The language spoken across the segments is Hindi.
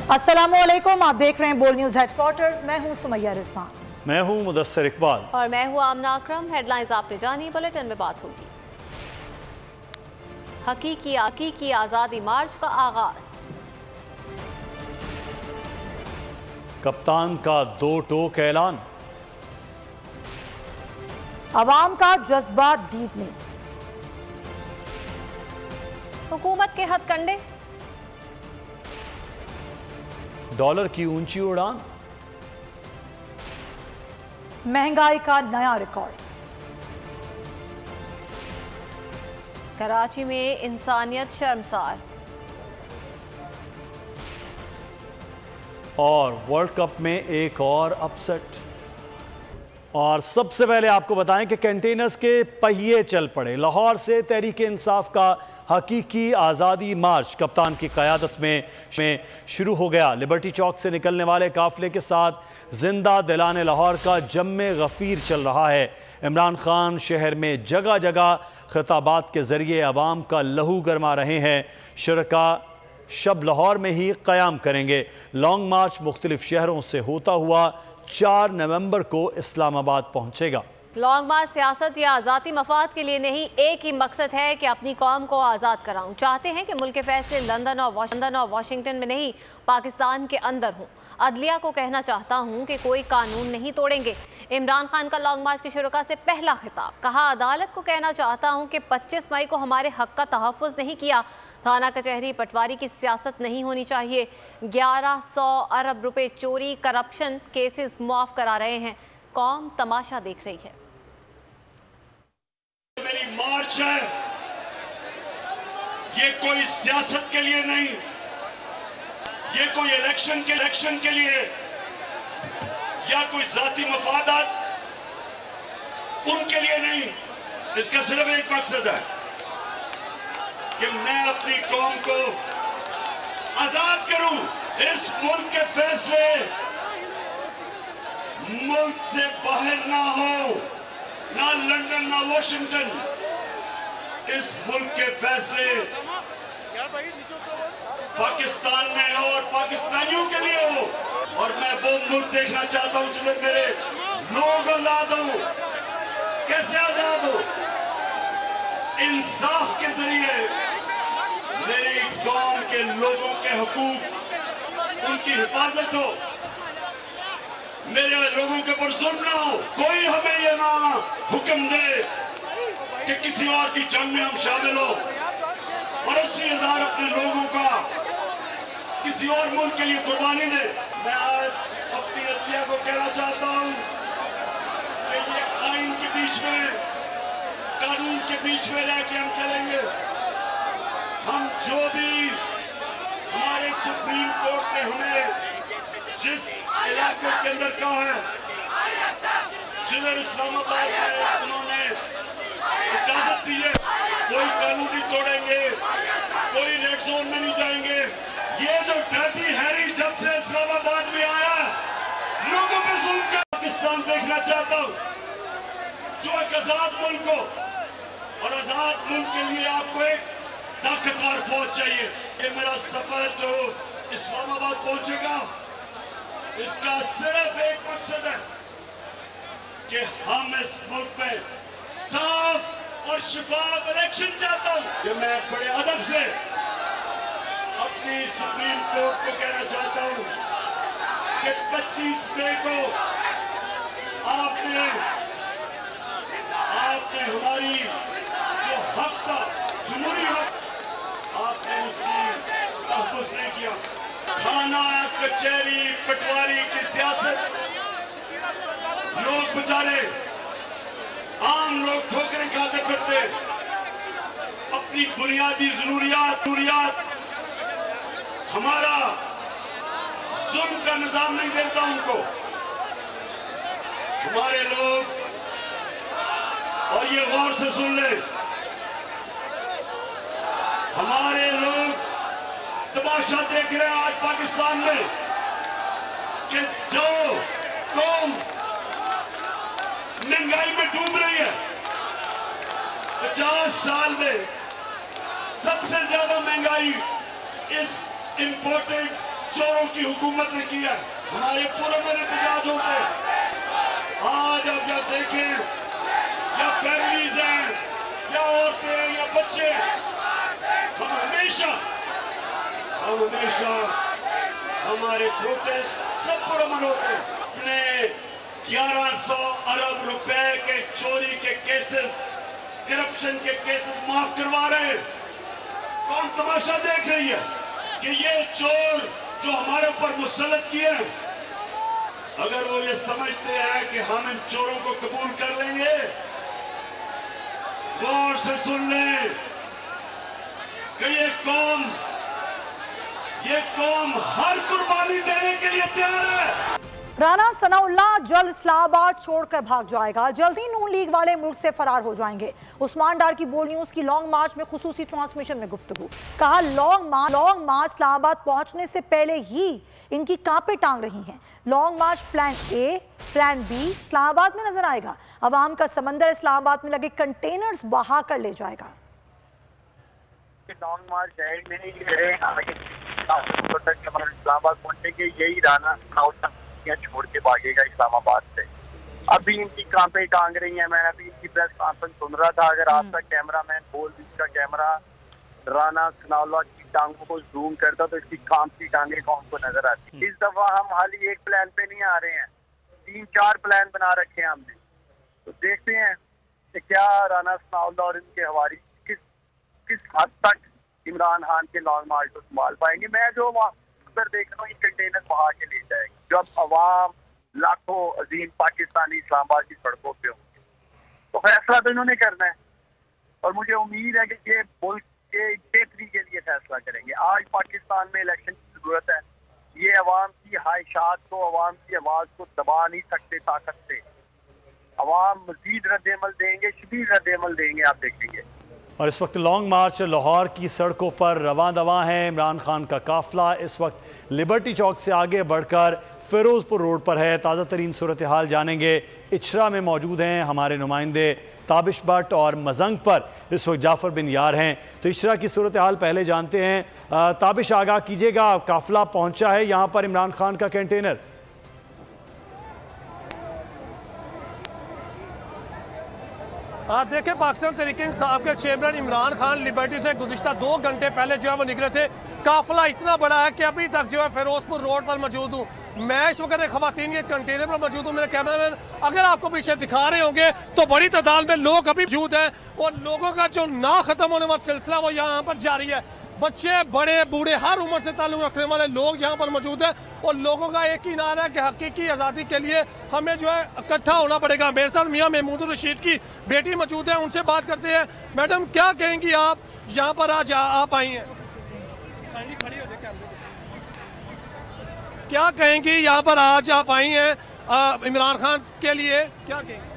अस्सलामुअलैकुम, आप देख रहे हैं बोल न्यूज हेडक्वार्टर्स। मैं हूं सुमैया रिजवान। मैं हूं मुदस्सिर इकबाल और मैं हूं आमना अकरम। हेडलाइंस आपने जानी, बुलेटिन में बात होगी। हकीकी आज़ादी मार्च का आगाज। कप्तान का 2 टोक ऐलान। अवाम का जज्बा दीदने। हुकूमत के हथकंडे। डॉलर की ऊंची उड़ान। महंगाई का नया रिकॉर्ड। कराची में इंसानियत शर्मसार। और वर्ल्ड कप में एक और अपसेट। और सबसे पहले आपको बताएं कि कंटेनर्स के पहिए चल पड़े। लाहौर से तहरीक इंसाफ का हकीकी आज़ादी मार्च कप्तान की क़यादत में शुरू हो गया। लिबर्टी चौक से निकलने वाले काफिले के साथ जिंदा दिलाने लाहौर का जम्मे गफ़ीर चल रहा है। इमरान खान शहर में जगह जगह खिताबात के ज़रिए अवाम का लहू गरमा रहे हैं। शुरका शब लाहौर में ही क़याम करेंगे। लॉन्ग मार्च मुख्तलिफ शहरों से होता हुआ 4 नवंबर को इस्लामाबाद पहुंचेगा। लॉन्ग मार्च सियासत या ज़ाती मफाद के लिए नहीं, एक ही मकसद है कि अपनी कौम को आज़ाद कराऊं। चाहते हैं कि मुल्क के फैसले लंदन और वाशिंगटन में नहीं, पाकिस्तान के अंदर हों। अदलिया को कहना चाहता हूं कि कोई कानून नहीं तोड़ेंगे। इमरान खान का लॉन्ग मार्च के शुरुआत से पहला खिताब। कहा, अदालत को कहना चाहता हूं कि 25 मई को हमारे हक का तहफ़्फ़ुज़ नहीं किया। थाना कचहरी पटवारी की सियासत नहीं होनी चाहिए। 1100 अरब रुपए चोरी करप्शन केसेस मुआफ करा रहे हैं। कौम तमाशा देख रही है। मेरी मार्च है, ये कोई सियासत के लिए नहीं, ये कोई इलेक्शन के लिए या कोई जाती मफादात उनके लिए नहीं। इसका सिर्फ एक मकसद है कि मैं अपनी कौम को आजाद करूं। इस मुल्क के फैसले मुल्क से बाहर ना हो, ना लंदन ना वाशिंगटन। इस मुल्क के फैसले पाकिस्तान में हो और पाकिस्तानियों के लिए हो। और मैं वो मुल्क देखना चाहता हूं जिसमें मेरे लोग आजाद हो। कैसे आजाद हो? इंसाफ के जरिए मेरी कौम के लोगों के हुकूक, उनकी हिफाजत हो, मेरे लोगों के ऊपर जुल्म ना हो। कोई हमें ये ना हुक्म दे कि किसी और की जंग में हम शामिल हो और 80,000 अपने लोगों का किसी और मुल्क के लिए कुर्बानी दे। मैं आज अपनी अदलिया को कहना चाहता हूं कि ये आइन के बीच में, कानून के बीच में रह के हम चलेंगे। हम जो भी हमारे सुप्रीम कोर्ट ने हमें जिस इलाके के अंदर कहा है, जिधर इस्लामाबाद में उन्होंने इजाजत दी है, कोई कानून नहीं तोड़ेंगे, कोई रेड जोन में नहीं जाएंगे। ये जो डर्टी हैरी जब से इस्लामाबाद में आया, लोगों पे जुल्म का पाकिस्तान देखना चाहता हूं, जो एक आजाद मुल्क हो। और आजाद मुल्क के लिए आपको एक ताकतवर फौज चाहिए। ये मेरा सफर जो इस्लामाबाद पहुंचेगा, इसका सिर्फ एक मकसद है कि हम इस मुल्क में साफ और शफाफ इलेक्शन चाहता हूं। कि मैं बड़े अदब से अपनी सुप्रीम कोर्ट को कहना चाहता हूं कि 25 मई को आपने हमारी जो हक था, जमहूरी हक, आपने उसकी तहफ़्फ़ुज़ नहीं किया। थाना कचहरी पटवारी की सियासत, लोग बेचारे आम लोग ठोकरें खाते फिरते, अपनी बुनियादी जरूरियात हमारा जुल्म का निजाम नहीं देता उनको। हमारे लोग, और ये गौर से सुन ले, हमारे लोग तमाशा देख रहे हैं आज पाकिस्तान में कि जो कौम महंगाई में डूब रही है, 50 साल में सबसे ज्यादा महंगाई इस इंपोर्टेड चोरों की हुकूमत ने किया। हमारे पुरअमन एहतजाज होते, आज आप या देखें, या फैमिलीज हैं, या औरतें हैं, या बच्चे, हम हमेशा हमारे प्रोटेस्ट सब पुरअमन होते। अपने 1100 अरब रुपए के चोरी के केसेस, करप्शन के केसेस माफ करवा रहे हैं। कौन तमाशा देख रही है कि ये चोर जो हमारे ऊपर मुसल्लत किए हैं, अगर वो ये समझते हैं कि हम इन चोरों को कबूल कर लेंगे, गौर से सुन लें कि ये कौम हर कुर्बानी देने के लिए तैयार है। राना सनाउल्लाह जल्द इस्लामाबाद छोड़कर भाग जाएगा। जल्द ही नून लीग वाले मुल्क से फरार हो जाएंगे। उस्मान डार की बोल न्यूज की लॉन्ग मार्च में खुसूसी ट्रांसमिशन में गुफ्तगू। कहा लॉन्ग मार्च इस्लामाबाद पहुंचने से पहले ही इनकी कांपे टांग रही हैं। Long march plan A, plan B Islamabad में नजर आएगा। अवाम का समंदर इस्लामाबाद में लगे कंटेनर्स बहा कर ले जाएगा। लॉन्ग मार्च इस्लामाबाद पहुंचने के यही राना छोड़ के भागेगा इस्लामाबाद से। अभी इनकी कांपे टांग रही हैं। मैं अभी इनकी प्रेस कॉन्फ्रेंस सुन रहा था। अगर आपका कैमरामैन बोल का कैमरा राना सनाउल्लाह की टांगों को जूम करता तो इसकी कांपती टांगे कौन को नजर आती। इस दफा हम हाल एक प्लान पे नहीं आ रहे हैं, 3-4 प्लान बना रखे हैं हमने। तो देखते हैं कि क्या राना सनाउल्लाह और इनके हवारी किस हद तक इमरान खान के लॉन्ग मार्च को संभाल पाएंगे। मैं जो वहां देख रहा हूँ ये कंटेनर बहा के ले जाएगा। जब अवाम लाखों अजीम पाकिस्तानी इस्लामाबाद की सड़कों पे होंगे तो फैसला तो इन्होंने करना है, और मुझे उम्मीद है कि ये मुल्क के बेहतरी के लिए फैसला करेंगे। आज पाकिस्तान में इलेक्शन की जरूरत है। ये अवाम की ख्वाहिशात को, अवाम की आवाज को दबा नहीं सकते ताकत से। अवाम मजीद रद्देमल देंगे, शदीद रद्देमल देंगे, आप देखेंगे। और इस वक्त लॉन्ग मार्च लाहौर की सड़कों पर रवां दवां है। इमरान खान का काफिला इस वक्त लिबर्टी चौक से आगे बढ़कर फिरोजपुर रोड पर है। ताज़ा तरीन सूरत हाल जानेंगे। इचरा में मौजूद हैं हमारे नुमाइंदे ताबिश भट्ट और मजंग पर इस वक्त जाफर बिन यार हैं। तो इचरा की सूरत हाल पहले जानते हैं। ताबिश आगाह कीजिएगा, काफिला पहुंचा है यहाँ पर इमरान खान का कंटेनर। देखें, पाकिस्तान तहरीक इंसाफ के चेयरमैन इमरान खान लिबर्टी से गुज़िश्ता 2 घंटे पहले जो है वो निकले थे। काफिला इतना बड़ा है कि अभी तक जो है फिरोजपुर रोड पर मौजूद हूँ। मैं इस वक्त खवातीन के कंटेनर पर मौजूद हूँ। मेरे कैमरामैन अगर आपको पीछे दिखा रहे होंगे तो बड़ी तादाद में लोग अभी मौजूद हैं, और लोगों का जो ना खत्म होने वाला सिलसिला वो यहाँ पर जारी है। बच्चे, बड़े, बूढ़े, हर उम्र से ताल्लुक रखने वाले लोग यहाँ पर मौजूद हैं, और लोगों का एक ही नारा है कि हकीकी आज़ादी के लिए हमें जो है इकट्ठा होना पड़ेगा। मेरे साथ मियाँ महमूद रशीद की बेटी मौजूद है, उनसे बात करते हैं। मैडम, क्या कहेंगी आप यहाँ पर आज आप आई हैं? क्या कहेंगी यहाँ पर आज आप आई हैं इमरान खान के लिए, क्या कहेंगी?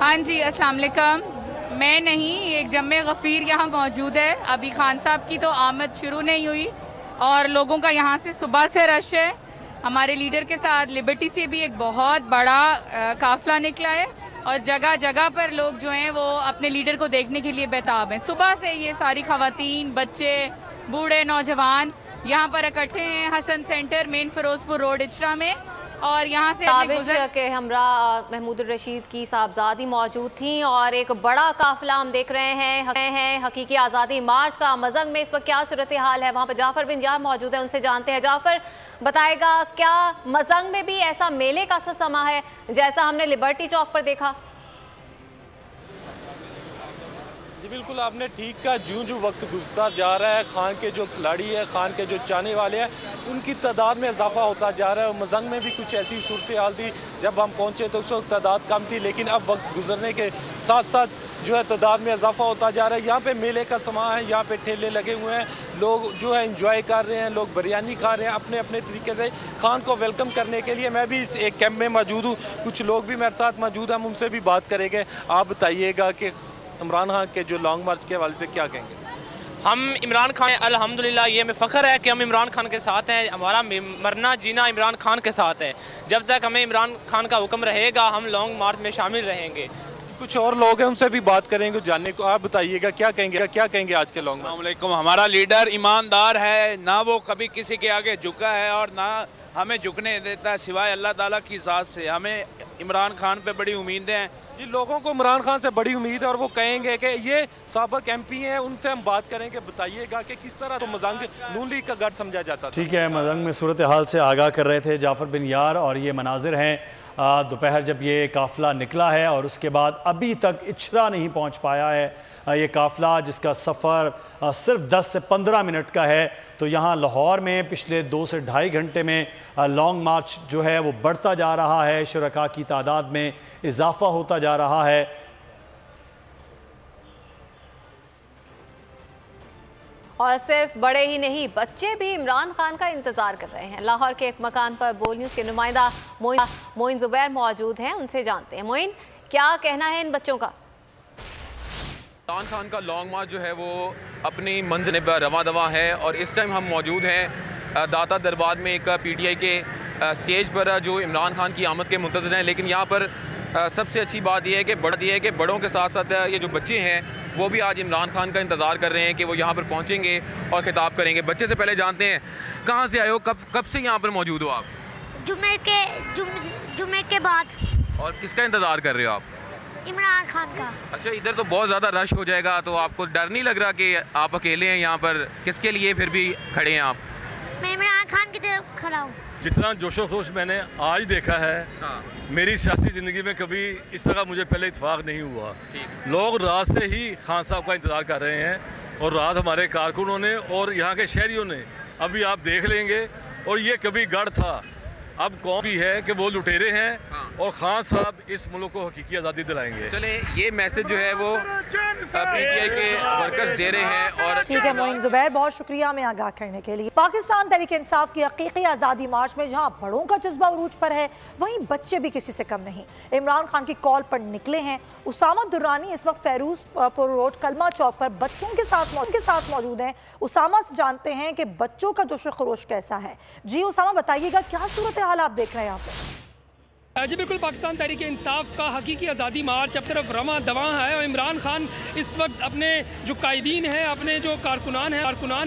हाँ जी, अस्सलाम वालेकुम। मैं नहीं, एक जम्मे गफ़ीर यहाँ मौजूद है। अभी खान साहब की तो आमद शुरू नहीं हुई और लोगों का यहाँ से सुबह से रश है। हमारे लीडर के साथ लिबर्टी से भी एक बहुत बड़ा काफिला निकला है, और जगह जगह पर लोग जो हैं वो अपने लीडर को देखने के लिए बेताब हैं। सुबह से ये सारी खवातीन, बच्चे, बूढ़े, नौजवान यहाँ पर इकट्ठे हैं Hasan centre, main Firozpur road, Ichhra में। और यहाँ से के हमरा महमूद रशीद की साहबजादी मौजूद थी, और एक बड़ा काफिला हम देख रहे हैं हकीकी आज़ादी मार्च का। मजंग में इस वक्त क्या सूरत हाल है? वहाँ पर जाफर बिन यार मौजूद है, उनसे जानते हैं। जाफर बताएगा, क्या मजंग में भी ऐसा मेले का सा समा है जैसा हमने लिबर्टी चौक पर देखा? जी बिल्कुल, आपने ठीक कहा। जूं वक्त गुजरता जा रहा है, खान के जो खिलाड़ी है, खान के जो चाहने वाले हैं, उनकी तादाद में इजाफा होता जा रहा है। और मजंग में भी कुछ ऐसी सूरत हाल थी, जब हम पहुंचे तो उस वक्त तादाद कम थी, लेकिन अब वक्त गुजरने के साथ साथ जो है तादाद में इजाफा होता जा रहा है। यहाँ पे मेले का समा है, यहाँ पे ठेले लगे हुए हैं, लोग जो है इंजॉय कर रहे हैं, लोग बिरयानी खा रहे हैं अपने अपने तरीके से खान को वेलकम करने के लिए। मैं भी इस एक कैंप में मौजूद हूँ, कुछ लोग भी मेरे साथ मौजूद हैं, हम उनसे भी बात करेंगे। आप बताइएगा कि इमरान खान के जो लॉन्ग मार्च के हवाले से क्या कहेंगे? हम इमरान खान, अल्हम्दुलिल्लाह, ये हमें फ़ख्र है कि हम इमरान खान के साथ हैं। हमारा मरना जीना इमरान खान के साथ है। जब तक हमें इमरान खान का हुक्म रहेगा हम लॉन्ग मार्च में शामिल रहेंगे। कुछ और लोग हैं, उनसे भी बात करेंगे, जानने को। आप बताइएगा क्या कहेंगे आज के लॉन्ग मार्च? अस्सलाम वालेकुम। हमारा लीडर ईमानदार है, ना वो कभी किसी के आगे झुका है और ना हमें झुकने देता है सिवाय अल्लाह ताला की ज़ात से। हमें इमरान खान पे बड़ी उम्मीदें हैं जी। लोगों को इमरान खान से बड़ी उम्मीद है और वो कहेंगे कि ये साबिक MP हैं, उनसे हम बात करेंगे। बताइएगा कि किस तरह तो मजंग नून लीग का गढ़ समझा जाता था। ठीक है, मजंग में सूरत हाल से आगाह कर रहे थे जाफर बिन यार, और ये मनाजिर हैं दोपहर जब ये काफ़िला निकला है और उसके बाद अभी तक इचरा नहीं पहुंच पाया है ये काफ़िला, जिसका सफ़र सिर्फ 10 से 15 मिनट का है। तो यहाँ लाहौर में पिछले 2 से ढाई घंटे में लॉन्ग मार्च जो है वो बढ़ता जा रहा है, शुरका की तादाद में इजाफा होता जा रहा है। और सिर्फ बड़े ही नहीं, बच्चे भी इमरान खान का इंतजार कर रहे हैं। लाहौर के एक मकान पर बोल न्यूज़ के नुमाइंदा मोइन जुबैर मौजूद हैं, उनसे जानते हैं। मोइन, क्या कहना है इन बच्चों का? इमरान खान का लॉन्ग मार्च जो है वो अपनी मंजिल पर रवा दवा है और इस टाइम हम मौजूद हैं दाता दरबार में एक PTI के स्टेज पर जो इमरान खान की आमद के मुंतज़िर हैं। लेकिन यहाँ पर सबसे अच्छी बात यह है कि बड़ों के साथ साथ ये जो बच्चे हैं वो भी आज इमरान खान का इंतज़ार कर रहे हैं कि वो यहाँ पर पहुँचेंगे और खिताब करेंगे। बच्चे से पहले जानते हैं कहाँ से आए हो, कब से यहाँ पर मौजूद हो आप? जुमे के बाद। और किसका इंतज़ार कर रहे हो आप? इमरान खान का। अच्छा, इधर तो बहुत ज़्यादा रश हो जाएगा, तो आपको डर नहीं लग रहा कि आप अकेले हैं यहाँ पर? किसके लिए फिर भी खड़े हैं आप? मैं इमरान खान की तरफ खड़ा हूँ। जितना जोशो खरोश मैंने आज देखा है, मेरी सियासी ज़िंदगी में कभी इस तरह मुझे पहले इत्तेफाक नहीं हुआ। लोग रात से ही खान साहब का इंतज़ार कर रहे हैं और रात हमारे कारकुनों ने और यहाँ के शहरियों ने, अभी आप देख लेंगे। और ये कभी गढ़ था, अब कौन भी है कि वो लुटेरे हैं और खान साहब इस मुल्क को हकीकी आज़ादी दिलाएंगे। चले, ये मैसेज जो है वो PTI के वर्कर्स दे रहे हैं। और ठीक है मोइन जुबैर, बहुत शुक्रिया हमें आगाह करने के लिए। पाकिस्तान तहरीक इंसाफ की हकीकी आज़ादी मार्च में जहां बड़ों का जज्बा उरूज पर है, वहीं बच्चे भी किसी से कम नहीं। इमरान खान की कॉल पर निकले हैं। उसामा दुर्रानी इस वक्त फैरूजपुर रोड कलमा चौक पर बच्चों के साथ मौजूद हैं। उसामा से जानते हैं कि बच्चों का जोश खरोश कैसा है। जी उसामा, बताइएगा क्या सूरत हाल आप देख रहे हैं यहाँ पे? जी बिल्कुल, पाकिस्तान तहरीक इंसाफ का हकीकी आज़ादी मार्च अब तरफ रवा दवा है और इमरान खान इस वक्त अपने जो कायदीन हैं, अपने जो कारकुनान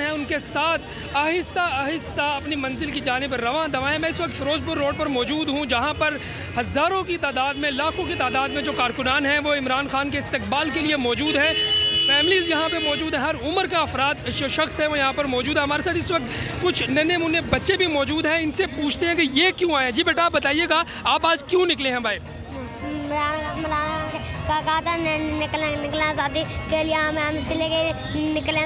हैं उनके साथ आहिस्ता आहिस्ता अपनी मंजिल की जानिब रवा दवा है। मैं इस वक्त फिरोजपुर रोड पर मौजूद हूँ, जहाँ पर हज़ारों की तादाद में, लाखों की तादाद में जो कारकुनान हैं वो इमरान खान के इस्तकबाल के लिए मौजूद है। फैमिलीज़ यहाँ पे मौजूद है, हर उम्र का अफराद जो शख्स है वो यहाँ पर मौजूद है। हमारे साथ इस वक्त कुछ नन्हे मुन्ने बच्चे भी मौजूद हैं, इनसे पूछते हैं कि ये क्यों आए। जी बेटा, आप बताइएगा, आप आज क्यों निकले हैं भाई? कहा था निकलना आज़ादी के लिए, हम इसलिए निकले,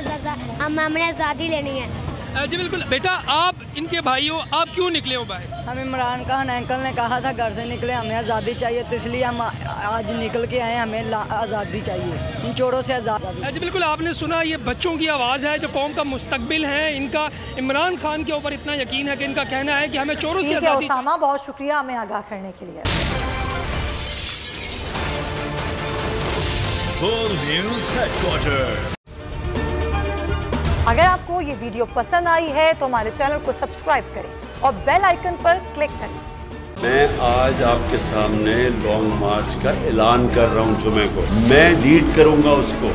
हमने आज़ादी लेनी है। जी बिल्कुल। बेटा, आप इनके भाई हो, आप क्यों निकले हो भाई? हम इमरान खान अंकल ने कहा था घर से निकले, हमें आज़ादी चाहिए, तो इसलिए हम आज निकल के आए। हमें आज़ादी चाहिए, इन चोरों से आज़ादी। जी बिल्कुल, आपने सुना, ये बच्चों की आवाज़ है जो कौम का मुस्तकबिल है। इनका इमरान खान के ऊपर इतना यकीन है कि इनका कहना है कि हमें चोरों से आज़ादी। उसामा, बहुत शुक्रिया हमें आगाह करने के लिए। बोल न्यूज़ हेडक्वार्टर। अगर आपको ये वीडियो पसंद आई है तो हमारे चैनल को सब्सक्राइब करें और बेल आइकन पर क्लिक करें। मैं आज आपके सामने लॉन्ग मार्च का ऐलान कर रहा हूं। जुमे को मैं लीड करूंगा उसको।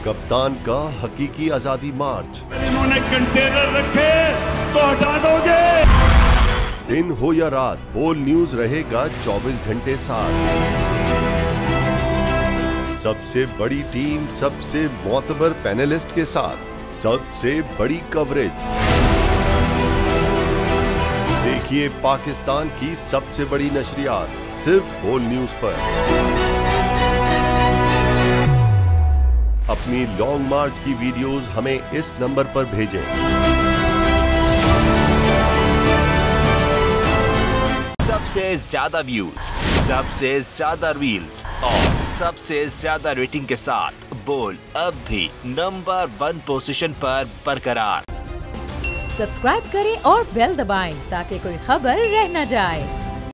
कप्तान का हकीकी आजादी मार्च। इन्होंने कंटेनर रखे तो हटा दोगे। दिन हो या रात, बोल न्यूज रहेगा 24 घंटे साथ। सबसे बड़ी टीम, सबसे मोतबर पैनलिस्ट के साथ, सबसे बड़ी कवरेज। देखिए पाकिस्तान की सबसे बड़ी नशरियात सिर्फ बोल न्यूज पर। अपनी लॉन्ग मार्च की वीडियोस हमें इस नंबर पर भेजें। सबसे ज्यादा व्यूज, सबसे ज्यादा रील्स और सबसे ज्यादा रेटिंग के साथ बोल अब भी नंबर 1 पोजीशन पर बरकरार। सब्सक्राइब करें और बेल दबाएं ताकि कोई खबर रह न जाए।